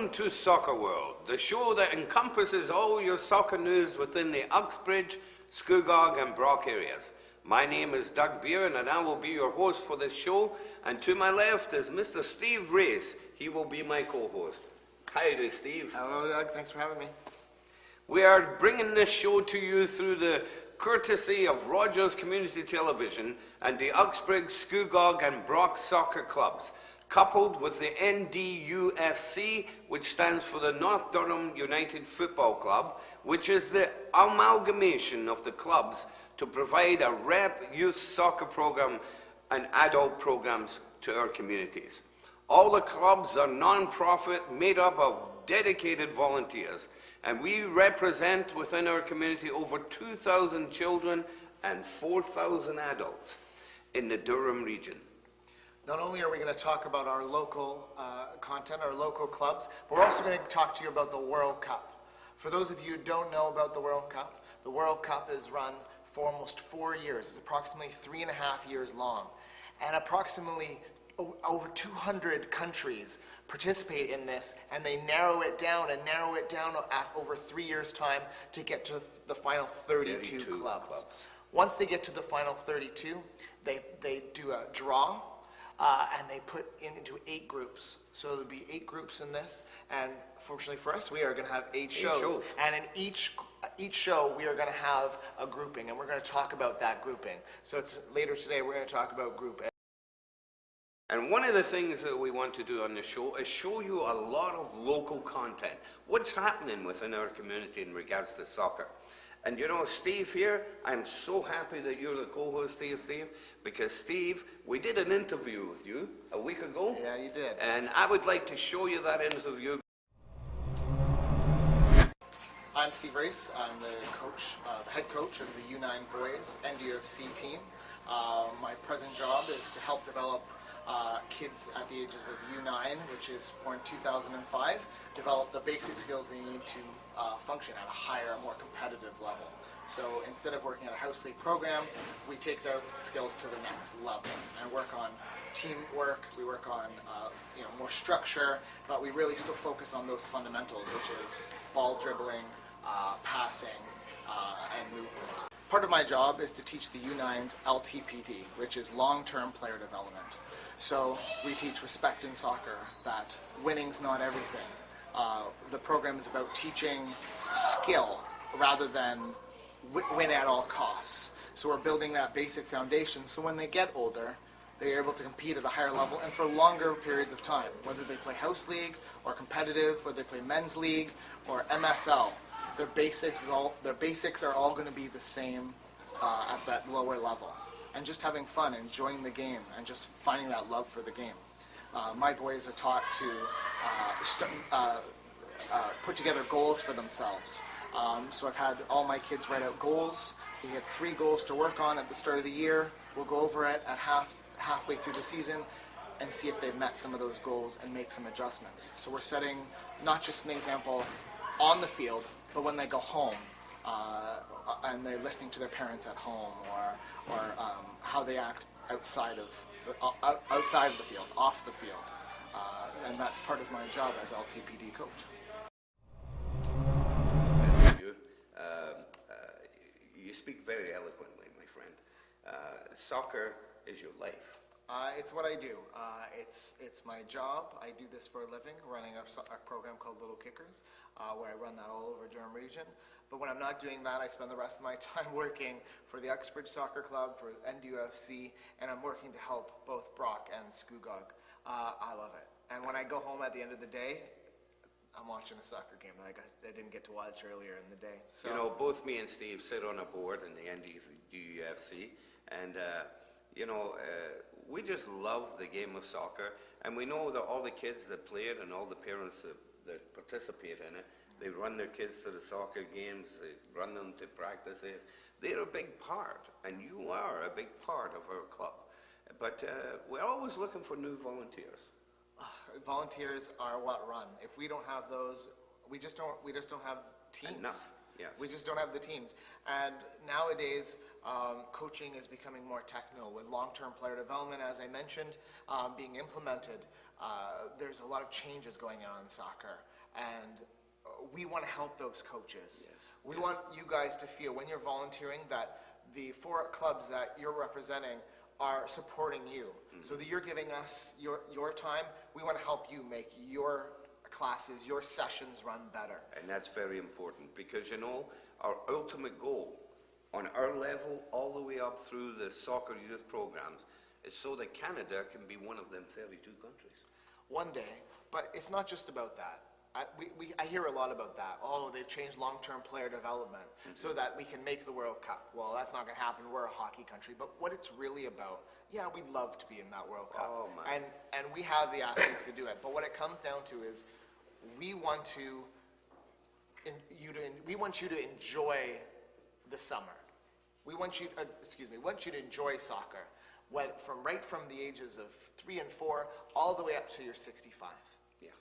Welcome to Soccer World, the show that encompasses all your soccer news within the Uxbridge, Scugog and Brock areas. My name is Doug Beer and I will be your host for this show, and to my left is Mr. Steve Race. He will be my co-host. Hi there, Steve. Hello, Doug. Thanks for having me. We are bringing this show to you through the courtesy of Rogers Community Television and the Uxbridge, Scugog and Brock soccer clubs, coupled with the NDUFC, which stands for the North Durham United Football Club, which is the amalgamation of the clubs to provide a rep youth soccer program and adult programs to our communities. All the clubs are non-profit, made up of dedicated volunteers, and we represent within our community over 2,000 children and 4,000 adults in the Durham region. Not only are we going to talk about our local content, our local clubs, but we're also going to talk to you about the World Cup. For those of you who don't know about the World Cup is run for almost 4 years. It's approximately 3.5 years long. And approximately over 200 countries participate in this, and they narrow it down over 3 years' time to get to the final 32 clubs. Once they get to the final 32, they do a draw. And they put into 8 groups. So there'll be 8 groups in this, and fortunately for us, we are going to have 8 shows. And in each show, we are going to have a grouping, and we're going to talk about that grouping. So later today, we're going to talk about Group A. And one of the things that we want to do on the show is show you a lot of local content. What's happening within our community in regards to soccer. And you know, Steve here, I'm so happy that you're the co-host here, Steve, because Steve, we did an interview with you a week ago. Yeah, you did. And I would like to show you that interview. I'm Steve Race. I'm the coach, the head coach of the U9 boys NDUFC team. My present job is to help develop kids at the ages of U9, which is born 2005, develop the basic skills they need to function at a higher, more competitive level. So instead of working at a house league program, we take their skills to the next level and work on teamwork. We work on more structure, but we really still focus on those fundamentals, which is ball dribbling, passing, and movement. Part of my job is to teach the U9's LTPD, which is long-term player development. So we teach respect in soccer, that winning's not everything. The program is about teaching skill rather than win at all costs. So we're building that basic foundation so when they get older, they're able to compete at a higher level and for longer periods of time, whether they play house league or competitive, whether they play men's league or MSL. Their basics are all going to be the same at that lower level. And just having fun, enjoying the game, and just finding that love for the game. My boys are taught to put together goals for themselves. So I've had all my kids write out goals. We have 3 goals to work on at the start of the year. We'll go over it at halfway through the season and see if they've met some of those goals and make some adjustments. So we're setting not just an example on the field, but when they go home and they're listening to their parents at home, or how they act outside of the field, off the field, and that's part of my job as LTPD coach. You speak very eloquently, my friend. Soccer is your life. It's what I do. It's my job. I do this for a living, running a program called Little Kickers, where I run that all over Durham region. But when I'm not doing that, I spend the rest of my time working for the Uxbridge Soccer Club, for NDUFC, and I'm working to help both Brock and Scugog. I love it. And when I go home at the end of the day, I'm watching a soccer game that I didn't get to watch earlier in the day. So, you know, both me and Steve sit on a board in the NDUFC, and we just love the game of soccer, and we know that all the kids that play it and all the parents that participate in it, they run their kids to the soccer games, they run them to practices. They're a big part, and you are a big part of our club. But we're always looking for new volunteers. Volunteers are what run. If we don't have those, we just don't have teams. Enough. Yes. We just don't have the teams. And nowadays, coaching is becoming more technical with long-term player development, as I mentioned, being implemented. There's a lot of changes going on in soccer. and we want to help those coaches. Yes. We want you guys to feel when you're volunteering that the 4 clubs that you're representing are supporting you. So that you're giving us your time. We want to help you make your classes, your sessions run better. And that's very important because, you know, our ultimate goal on our level all the way up through the soccer youth programs is so that Canada can be one of them 32 countries. One day, but it's not just about that. I hear a lot about that. Oh, they've changed long-term player development so that we can make the World Cup. Well, that's not going to happen. We're a hockey country. But what it's really about, yeah, we'd love to be in that World Cup. Oh, man. And we have the athletes to do it. But what it comes down to is we want you to enjoy the summer. We want you to enjoy soccer. Right from the ages of 3 and 4 all the way up to your 65. Yes.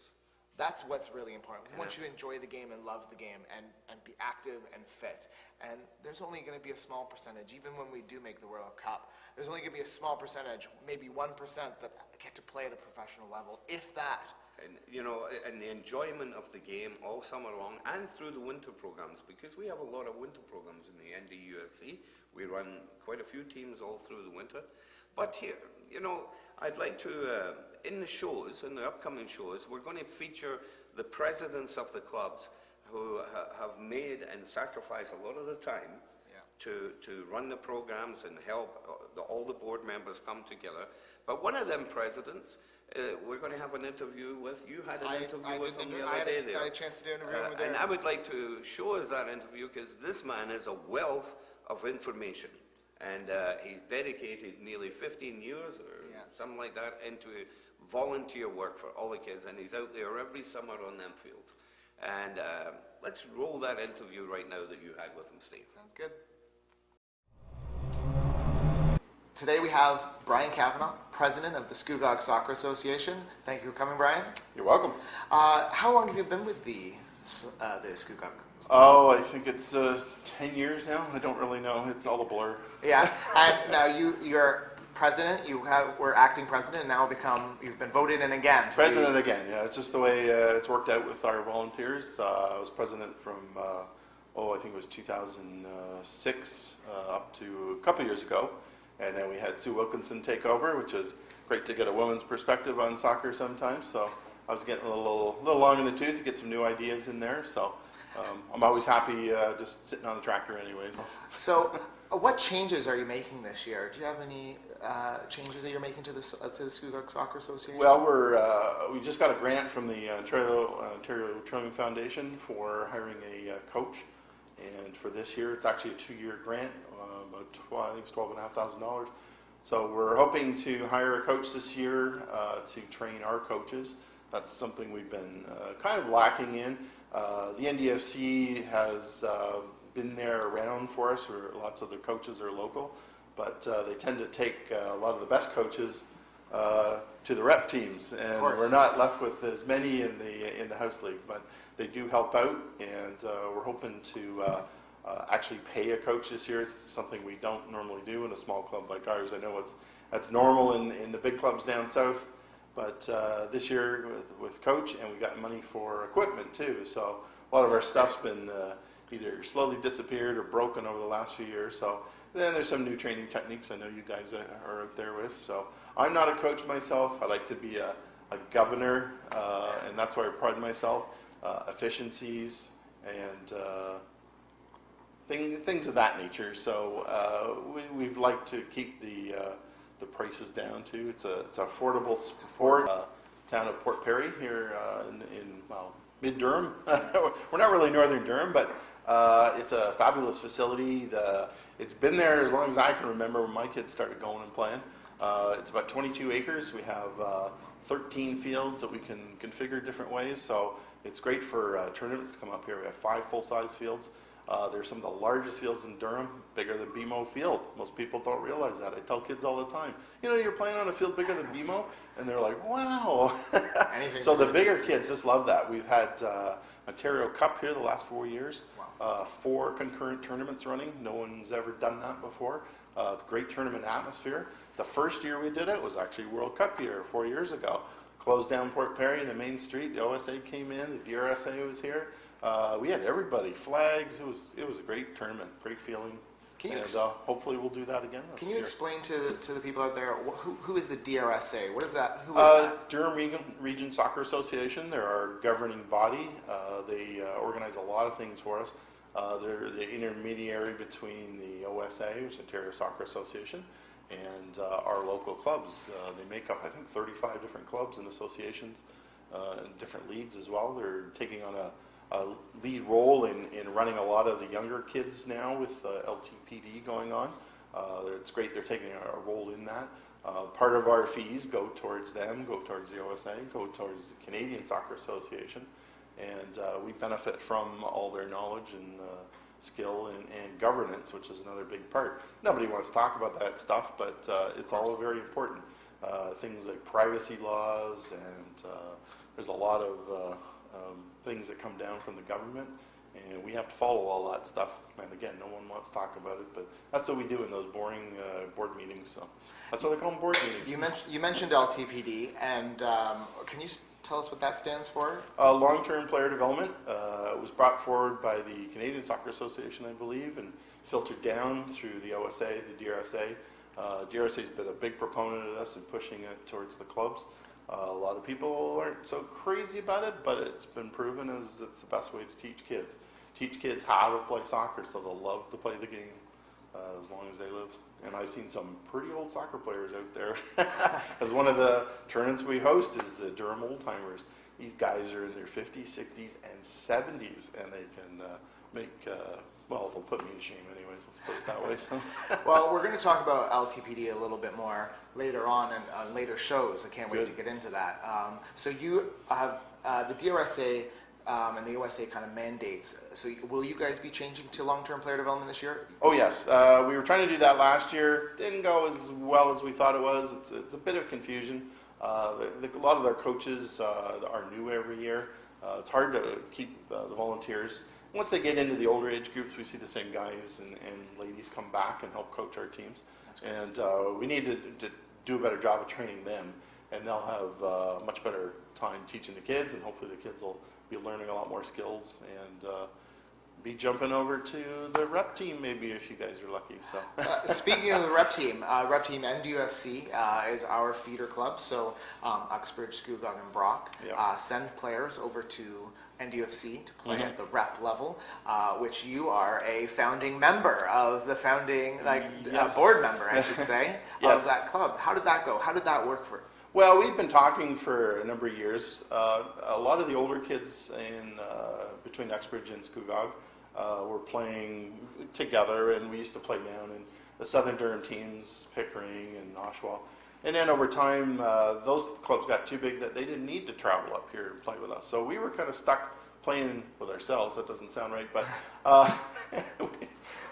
That's what's really important. We want you to enjoy the game and love the game and be active and fit. And there's only going to be a small percentage, even when we do make the World Cup, there's only going to be a small percentage, maybe 1% that get to play at a professional level, if that. And, you know, and the enjoyment of the game all summer long and through the winter programs, because we have a lot of winter programs in the NDUFC. We run quite a few teams all through the winter. But here, you know, I'd like to, in the upcoming shows, we're going to feature the presidents of the clubs who have made and sacrificed a lot of the time to run the programs and help all the board members come together. But one of them presidents, we're going to have an interview with. You had an interview with him the other day there. I had a chance to do an interview with him. And I would like to show us that interview because this man is a wealth of information. And he's dedicated nearly 15 years or something like that into volunteer work for all the kids. And he's out there every summer on them fields. And let's roll that interview right now that you had with him, Steve. Sounds good. Today we have Brian Kavanagh, president of the Scugog Soccer Association. Thank you for coming, Brian. You're welcome. How long have you been with the Scugog? Oh, I think it's 10 years now. I don't really know. It's all a blur. Yeah, and now you're president. We're acting president, and now you've been voted in again. President again. Yeah, it's just the way it's worked out with our volunteers. I was president from I think it was 2006 up to a couple years ago, and then we had Sue Wilkinson take over, which is great to get a woman's perspective on soccer sometimes. So I was getting a little long in the tooth to get some new ideas in there. So. I'm always happy just sitting on the tractor anyways. So what changes are you making this year? Do you have any changes that you're making to the Scugog Soccer Association? Well, we just got a grant from the Ontario Petroleum Foundation for hiring a coach. And for this year, it's actually a 2-year grant, I think it's $12,500. So we're hoping to hire a coach this year to train our coaches. That's something we've been kind of lacking in. The NDFC has been there around for us, where lots of the coaches are local, but they tend to take a lot of the best coaches to the rep teams, and we're not left with as many in the house league, but they do help out, and we're hoping to actually pay a coach this year. It's something we don't normally do in a small club like ours. I know that's normal in the big clubs down south. But this year with coach, and we got money for equipment too. So a lot of our stuff's been either slowly disappeared or broken over the last few years. So then there's some new training techniques I know you guys are out there with. So I'm not a coach myself. I like to be a governor, and that's where I pride myself. Efficiencies and things of that nature. So we'd like to keep the prices down too. It's affordable sport. Town of Port Perry here in mid Durham. We're not really northern Durham, but it's a fabulous facility. It's been there as long as I can remember when my kids started going and playing. It's about 22 acres. We have 13 fields that we can configure different ways. So it's great for tournaments to come up here. We have 5 full-size fields. They're some of the largest fields in Durham, bigger than BMO Field. Most people don't realize that. I tell kids all the time, you're playing on a field bigger than BMO? And they're like, wow. So the bigger kids just love that. We've had Ontario Cup here the last 4 years, 4 concurrent tournaments running. No one's ever done that before. It's a great tournament atmosphere. The first year we did it was actually World Cup year 4 years ago. closed down Port Perry, the main street. The OSA came in, the DRSA was here. We had everybody, flags. It was a great tournament, great feeling. Hopefully we'll do that again this Can you year. explain to the people out there who is the DRSA? What is that? Who is that? Durham Region Soccer Association. They're our governing body. They organize a lot of things for us. They're the intermediary between the OSA, which is Ontario Soccer Association, and our local clubs. They make up, I think, 35 different clubs and associations and different leagues as well. They're taking on a lead role in running a lot of the younger kids now with LTPD going on. It's great they're taking a role in that. Part of our fees go towards them, go towards the OSA, go towards the Canadian Soccer Association, and we benefit from all their knowledge and skill and governance, which is another big part. Nobody wants to talk about that stuff, but it's all very important. Things like privacy laws, and there's a lot of things that come down from the government, and we have to follow all that stuff. And again, no one wants to talk about it, but that's what we do in those boring board meetings. So that's what they call them, board meetings. You mentioned LTPD, and can you tell us what that stands for? Long-term player development. It was brought forward by the Canadian Soccer Association, I believe, and filtered down through the OSA, the DRSA. DRSA's been a big proponent of this and pushing it towards the clubs. A lot of people aren't so crazy about it, but it's been proven as it's the best way to teach kids. Teach kids how to play soccer so they'll love to play the game as long as they live. And I've seen some pretty old soccer players out there. As one of the tournaments we host is the Durham Old Timers. These guys are in their 50s, 60s, and 70s, and they can make, well, they'll put me to shame anyways, let's put it that way. So. Well, we're going to talk about LTPD a little bit more later on and on later shows. I can't wait to get into that. So you have the DRSA and the OSA kind of mandates. So will you guys be changing to long-term player development this year? Oh yes, we were trying to do that last year. Didn't go as well as we thought it was. It's a bit of confusion. A lot of our coaches are new every year. It's hard to keep the volunteers. Once they get into the older age groups, we see the same guys and ladies come back and help coach our teams. And we need to do a better job of training them, and they'll have much better time teaching the kids, and hopefully the kids will be learning a lot more skills and be jumping over to the rep team maybe if you guys are lucky. So speaking of the rep team NDUFC is our feeder club. So Uxbridge, Scugog, and Brock send players over to NDUFC to play at the rep level, which you are a founding member of the board member, I should say, of that club. How did that go? How did that work for you? Well, we've been talking for a number of years. A lot of the older kids in between Uxbridge and Scugog were playing together, and we used to play down in the Southern Durham teams, Pickering and Oshawa. And then over time, those clubs got too big that they didn't need to travel up here and play with us. So we were kind of stuck playing with ourselves. That doesn't sound right, but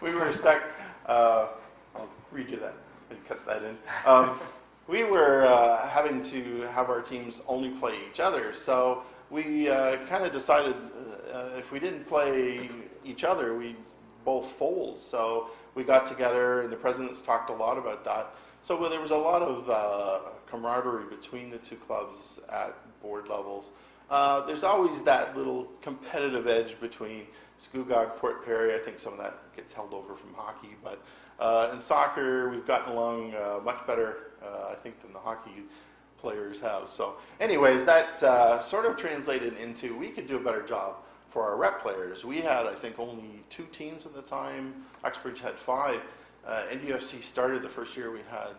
we were stuck. I'll redo that and cut that in. We were having to have our teams only play each other. So we kind of decided if we didn't play each other, we'd both fold. So we got together, and the presidents talked a lot about that. So there was a lot of camaraderie between the two clubs at board levels. There's always that little competitive edge between Scugog, Port Perry. I think some of that gets held over from hockey. But in soccer, we've gotten along much better, I think, than the hockey players have. So anyways, that sort of translated into we could do a better job for our rep players. We had, I think, only 2 teams at the time. Uxbridge had 5. NDUFC started the first year we had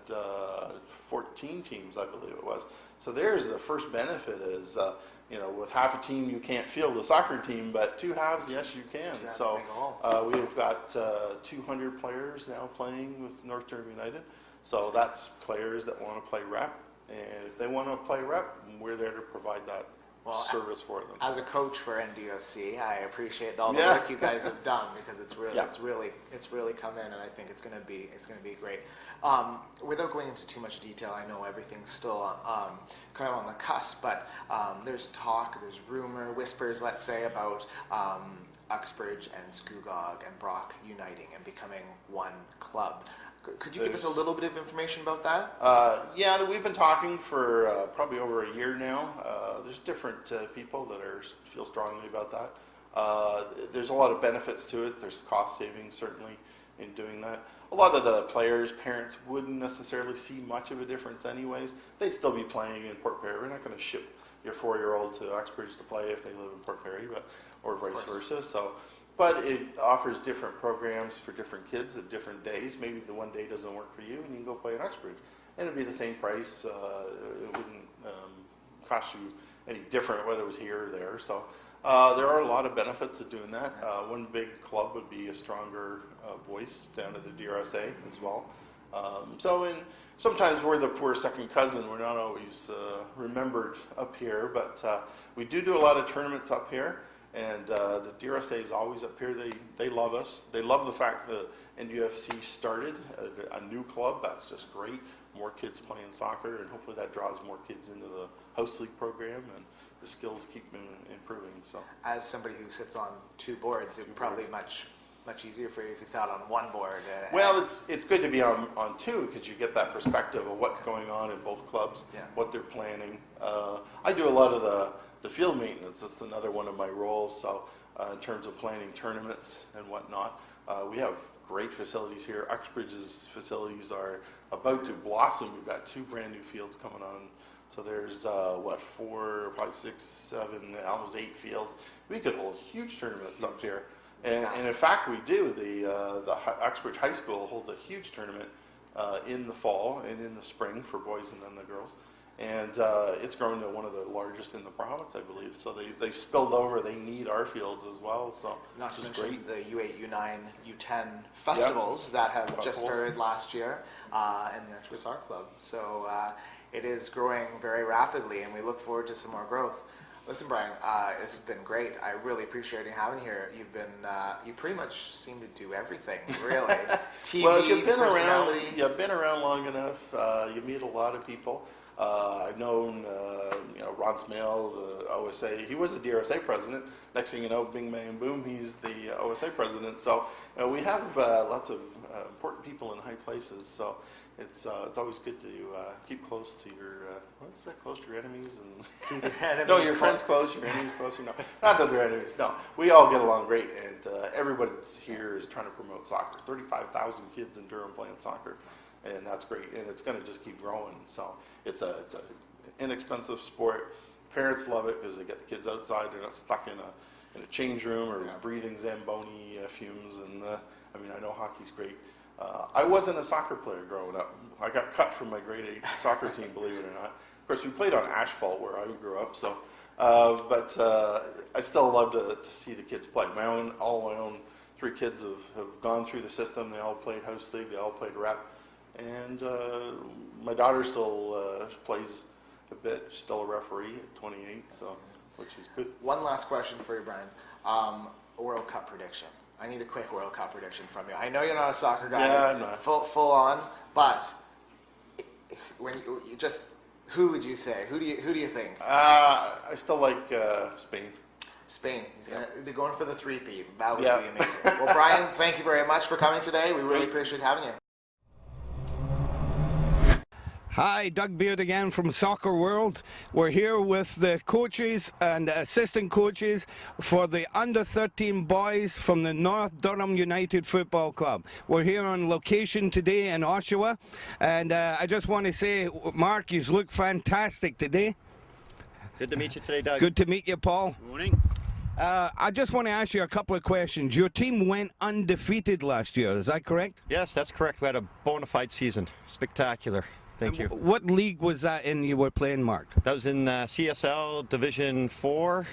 14 teams, I believe it was. So there's the first benefit is, with half a team you can't field a soccer team, but 2 halves, yes, you can. So we've got 200 players now playing with North Durham United. So that's players that want to play rep, and if they want to play rep, we're there to provide that service for them. As a coach for NDUFC, I appreciate all the work you guys have done, because it's really come in, and I think it's going to be great. Without going into too much detail, I know everything's still kind of on the cusp, but there's talk, there's rumor, whispers, let's say, about Uxbridge and Scugog and Brock uniting and becoming one club. Could you give us a little bit of information about that? Yeah, we've been talking for probably over a year now. There's different people that feel strongly about that. There's a lot of benefits to it. There's cost savings certainly in doing that. A lot of the players' parents wouldn't necessarily see much of a difference anyways. They'd still be playing in Port Perry. We're not going to ship your 4-year-old to Uxbridge to play if they live in Port Perry, or vice versa. So, but it offers different programs for different kids at different days. Maybe the one day doesn't work for you, and you can go play in Uxbridge, and it'd be the same price. It wouldn't cost you any different whether it was here or there. So. There are a lot of benefits of doing that. One big club would be a stronger voice down at the DRSA as well. Sometimes we're the poor second cousin. We're not always remembered up here, but we do a lot of tournaments up here, and the DRSA is always up here. They love us. They love the fact that NUFC started a new club. That's just great. More kids playing soccer, and hopefully that draws more kids into the house league program, and the skills keep improving. So, as somebody who sits on 2 boards, it would probably be much easier for you if you sat on 1 board. Well, it's good to be on 2 because you get that perspective of what's going on in both clubs, what they're planning. I do a lot of the field maintenance. That's another one of my roles. So, in terms of planning tournaments and whatnot, we have great facilities here. Uxbridge's facilities are about to blossom. We've got 2 brand new fields coming on. So there's 4, 5, 6, 7, almost 8 fields. We could hold huge tournaments up here, and in fact we do. The Uxbridge High School holds a huge tournament in the fall and in the spring for boys and then the girls, and it's grown to one of the largest in the province, I believe. So they spilled over. They need our fields as well. So not to mention great. The U8, U9, U10 festivals that have just started last year, and the Uxbridge Soccer Club. So. It is growing very rapidly, and we look forward to some more growth. Listen, Brian, it's been great. I really appreciate you having you here. You've been, you pretty much seem to do everything, really. TV, well, if you've been around long enough, you meet a lot of people. I've known, Ron Smale, the OSA. He was the DRSA president. Next thing you know, bing, bang, boom, he's the OSA president. So we have lots of important people in high places. So it's always good to keep close to your what is that? Close to your enemies and no, your friends close, your enemies close. No, not that they're enemies. No, we all get along great, and everybody here is trying to promote soccer. 35,000 kids in Durham playing soccer. And that's great, and it's going to just keep growing. So it's an inexpensive sport. Parents love it because they get the kids outside. They're not stuck in a change room or breathing Zamboni fumes. And I know hockey's great. I wasn't a soccer player growing up. I got cut from my grade 8 soccer team, believe it or not. Of course, we played on asphalt where I grew up. So, but I still love to see the kids play. All my own 3 kids have gone through the system. They all played house league. They all played rep. And my daughter still plays a bit. She's still a referee at 28, so which is good. One last question for you, Brian. World Cup prediction. I need a quick World Cup prediction from you. I know you're not a soccer guy. Yeah, I'm not. Full on, but when you just, who would you say? Who do you think? I still like Spain. Spain. They're going for the 3-peat. That would be amazing. Well, Brian, thank you very much for coming today. We really appreciate having you. Hi, Doug Beard again from Soccer World. We're here with the coaches and assistant coaches for the under-13 boys from the North Durham United Football Club. We're here on location today in Oshawa, and I just want to say, Mark, you look fantastic today. Good to meet you today, Doug. Good to meet you, Paul. Good morning. I just want to ask you a couple of questions. Your team went undefeated last year, is that correct? Yes, that's correct. We had a bona fide season. Spectacular. Thank you. What league was that in you were playing, Mark? That was in CSL Division 4,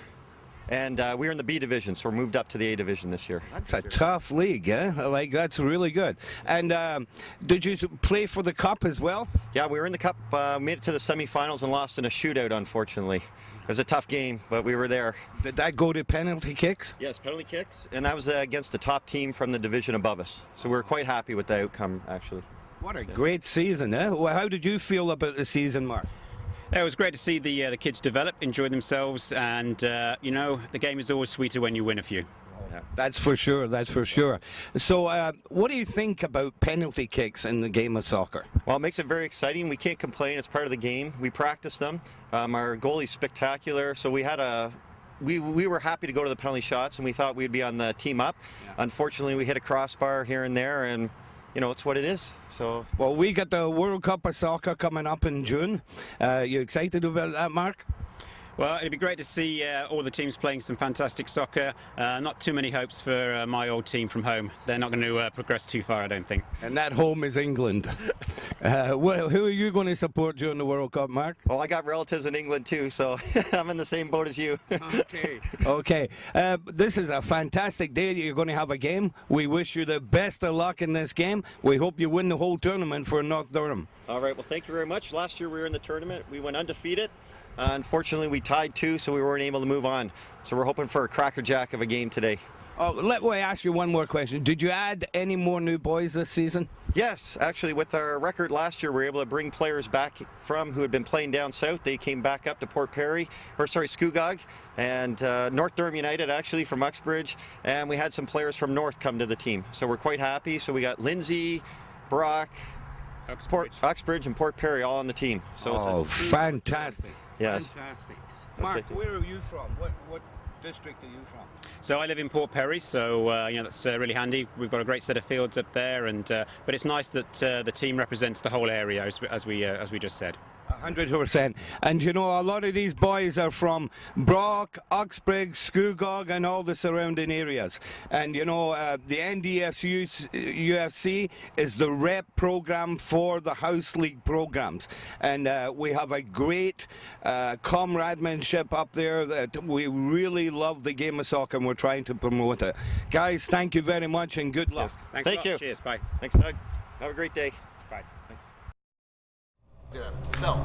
and we were in the B division, so we're moved up to the A division this year. That's a tough league, eh? Like, that's really good. And did you play for the Cup as well? Yeah, we were in the Cup, made it to the semifinals and lost in a shootout, unfortunately. It was a tough game, but we were there. Did that go to penalty kicks? Yes, penalty kicks, and that was against the top team from the division above us. So we were quite happy with the outcome, actually. What a great season, eh? Well, how did you feel about the season, Mark? It was great to see the kids develop, enjoy themselves, and the game is always sweeter when you win a few. Yeah. That's for sure. That's for sure. So, what do you think about penalty kicks in the game of soccer? Well, it makes it very exciting. We can't complain. It's part of the game. We practice them. Our goalie's spectacular. So we had we were happy to go to the penalty shots, and we thought we'd be on the team up. Yeah. Unfortunately, we hit a crossbar here and there, and you know, it's what it is. So, well, we got the World Cup of Soccer coming up in June. You excited about that, Mark? Well, it'd be great to see all the teams playing some fantastic soccer. Not too many hopes for my old team from home. They're not going to progress too far, I don't think. And that home is England. Who are you going to support during the World Cup, Mark? Well, I got relatives in England too, so I'm in the same boat as you. Okay. Okay. This is a fantastic day. You're going to have a game. We wish you the best of luck in this game. We hope you win the whole tournament for North Durham. All right. Well, thank you very much. Last year we were in the tournament. We went undefeated. Unfortunately, we tied 2, so we weren't able to move on. So we're hoping for a crackerjack of a game today. Oh, let me ask you one more question. Did you add any more new boys this season? Yes, actually, with our record last year, we were able to bring players back from who had been playing down south. They came back up to Scugog, and North Durham United, actually, from Uxbridge. And we had some players from North come to the team. So we're quite happy. So we got Lindsay, Brock, Uxbridge, and Port Perry all on the team. So it's fantastic. Yes. Fantastic. Mark, where are you from? What district are you from? So I live in Port Perry, so you know, that's really handy. We've got a great set of fields up there, and but it's nice that the team represents the whole area, as we just said. 100%. And you know, a lot of these boys are from Brock, Uxbridge, Scugog, and all the surrounding areas. And you know, the NDFC is the rep program for the House League programs. And we have a great comrademanship up there that we really love the game of soccer, and we're trying to promote it. Guys, thank you very much and good luck. Yes. Thanks. Thank you. Cheers. Bye. Thanks, Doug. Have a great day. Bye. Thanks. So,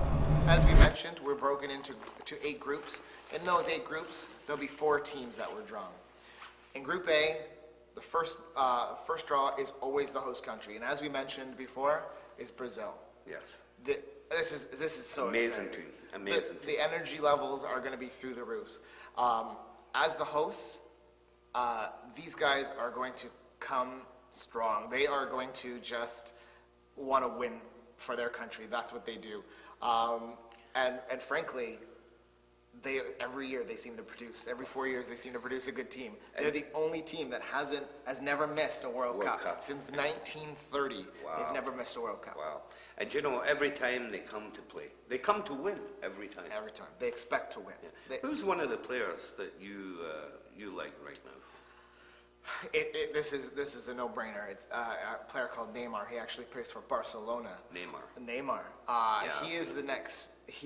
as we mentioned, we're broken into 8 groups. In those 8 groups, there'll be 4 teams that were drawn. In Group A, the first draw is always the host country, and as we mentioned before, is Brazil. Yes. This is so amazing exciting. Amazing. The energy levels are going to be through the roofs. As the hosts, these guys are going to come strong. They are going to just want to win for their country. That's what they do. And frankly, every year they seem to produce. Every 4 years they seem to produce a good team. They're the only team that has never missed a World Cup. Since 1930. Wow. They've never missed a World Cup. Wow. And you know, every time they come to play, they come to win every time. Every time. They expect to win. Yeah. Who's one of the players that you like right now? This is a no-brainer. It's a player called Neymar. He actually plays for Barcelona. Neymar. He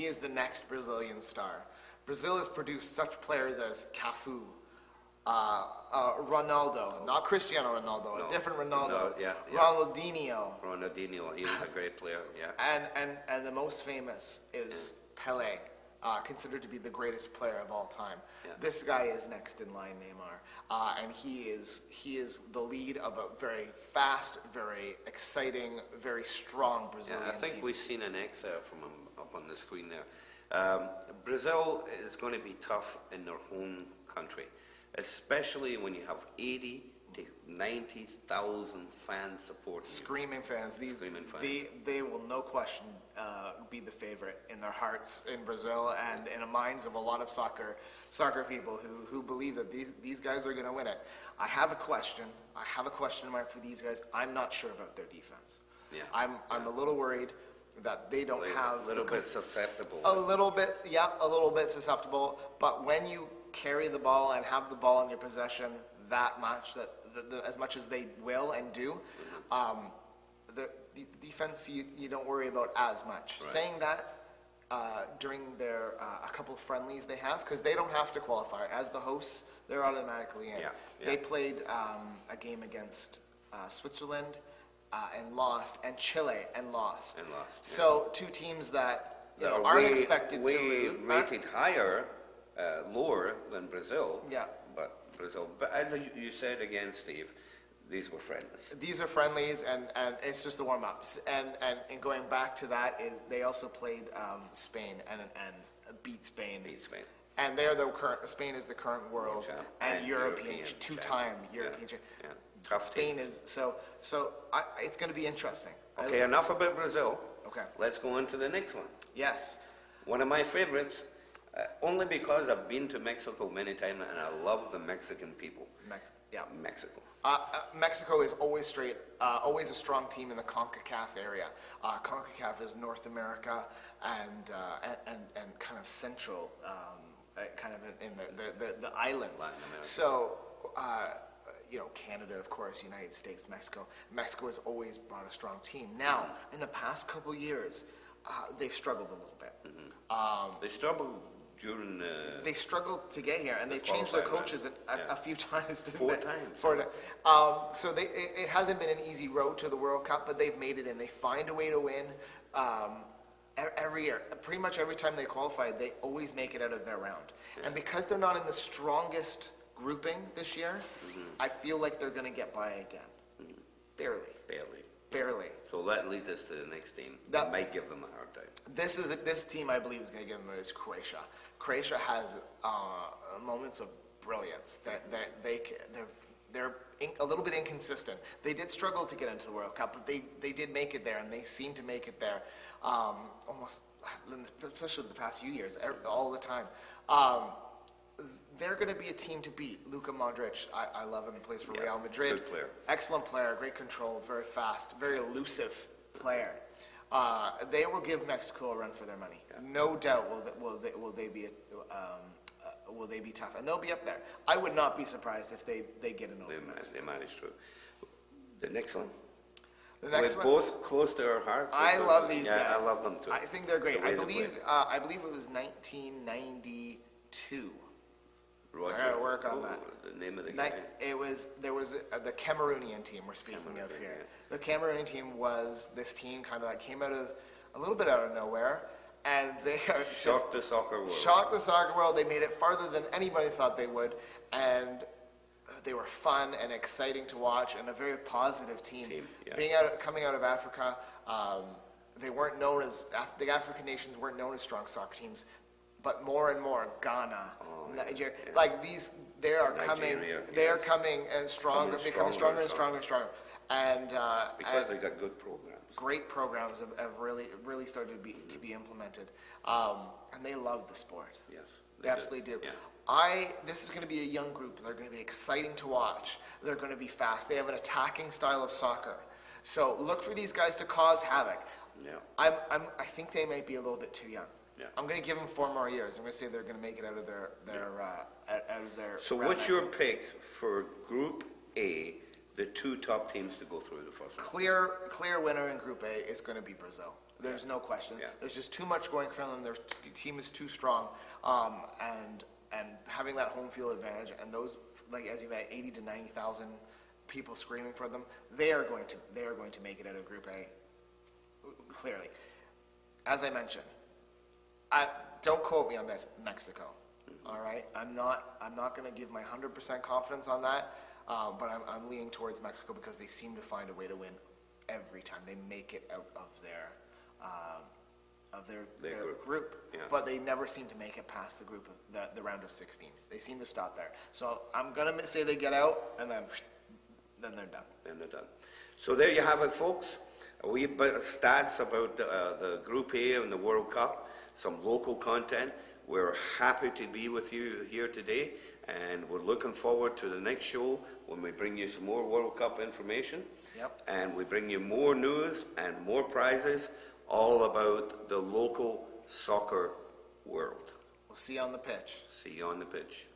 is the next Brazilian star. Brazil has produced such players as Cafu, Ronaldo, not Cristiano Ronaldo, a different Ronaldo. Ronaldinho. He was a great player. Yeah. And the most famous is Pelé. Considered to be the greatest player of all time. Yeah. This guy is next in line, Neymar, and he is the lead of a very fast, very exciting, very strong Brazilian team. I think we've seen an excerpt from him up on the screen there. Brazil is going to be tough in their home country, especially when you have 80 to 90,000 fans supporting. Screaming fans. They will no question be the favorite in their hearts in Brazil and in the minds of a lot of soccer people who believe that these guys are going to win it. I have a question mark for these guys. I'm not sure about their defense. Yeah. I'm a little worried that they don't have a little bit susceptible. A little bit susceptible. But when you carry the ball and have the ball in your possession that much, as much as they will and do, the defense you don't worry about as much. Right. Saying that, during their a couple of friendlies they have, because they don't have to qualify as the hosts, they're automatically in. Yeah. They played a game against Switzerland and lost, and Chile and lost. So 2 teams that aren't expected to lose. Rated higher, lower than Brazil. Yeah. But as you said again, Steve, these were friendlies. These are friendlies, and it's just the warm-ups. And going back to that, is they also played Spain and beat Spain. And they're the current. Spain is the current world Champ. and European, champ. two-time European champ. Yeah. Tough Spain teams. is it's going to be interesting. Okay, enough about Brazil. Okay. Let's go on to the next one. Yes. One of my favorites, only because I've been to Mexico many times and I love the Mexican people. Yeah. Mexico. Mexico is always always a strong team in the CONCACAF area. CONCACAF is North America and kind of central, kind of in the islands. Latin America. So, Canada, of course, United States, Mexico. Mexico has always brought a strong team. Now, in the past couple years, they've struggled a little bit. They struggled during They struggled to get here, and they've changed their qualifying coaches round. a few times. Didn't Four they? times. So it hasn't been an easy road to the World Cup, but they've made it in. They find a way to win every year. Pretty much every time they qualify, they always make it out of their round. And because they're not in the strongest grouping this year, I feel like they're going to get by again. Barely. Barely. So that leads us to the next team. That might give them a hard time. This team, I believe, is going to give them is Croatia. Croatia has moments of brilliance. They're a little bit inconsistent. They did struggle to get into the World Cup, but they did make it there, and they seem to make it there almost, especially the past few years, all the time. They're going to be a team to beat. Luka Modric, I love him. He plays for Real Madrid. Good player. Excellent player, great control, very fast, very elusive player. They will give Mexico a run for their money. Yeah. No doubt will they be tough, and they'll be up there. I would not be surprised if they get an over. They managed to. The next one. The next We're one. both close to our hearts. I love these guys. I love them too. I think they're great. The way I they believe play. I believe it was 1992. Roger. I gotta work on that. The name of the guy. There was the Cameroonian team we're speaking of Cameroonian, here. yeah. The Cameroonian team was this team kind of that came out of a little bit out of nowhere, and they are Shocked the soccer world. Shocked the soccer world. They made it farther than anybody thought they would, and they were fun and exciting to watch, and a very positive team. Yeah. Coming out of Africa, they weren't known as the African nations weren't known as strong soccer teams. But more and more, Ghana, Nigeria, like these, they are coming. They are coming and stronger, becoming stronger and stronger and stronger. And because they got good programs. Great programs have really started to be implemented, and they love the sport. Yes, they absolutely do. Yeah. This is going to be a young group. They're going to be exciting to watch. They're going to be fast. They have an attacking style of soccer. So look for these guys to cause havoc. Yeah. I think they might be a little bit too young. Yeah. I'm going to give them 4 more years. I'm going to say they're going to make it out of their So round what's your matches. pick for Group A, the 2 top teams to go through the first round? Clear winner in Group A is going to be Brazil. There's no question. Yeah. There's just too much going for them. Their team is too strong, and having that home field advantage, and those, like as you met, 80 to 90,000 people screaming for them, they are going to make it out of Group A. Clearly, as I mentioned. Don't quote me on this, Mexico. All right, I'm not going to give my 100% confidence on that, but I'm leaning towards Mexico because they seem to find a way to win every time. They make it out of their group, Yeah. but they never seem to make it past the round of 16. They seem to stop there. So I'm going to say they get out, and then they're done. Then they're done. So there you have it, folks. A wee bit of stats about the Group A and the World Cup, some local content. We're happy to be with you here today, and we're looking forward to the next show when we bring you some more World Cup information. Yep. And we bring you more news and more prizes, all about the local soccer world. We'll see you on the pitch. See you on the pitch.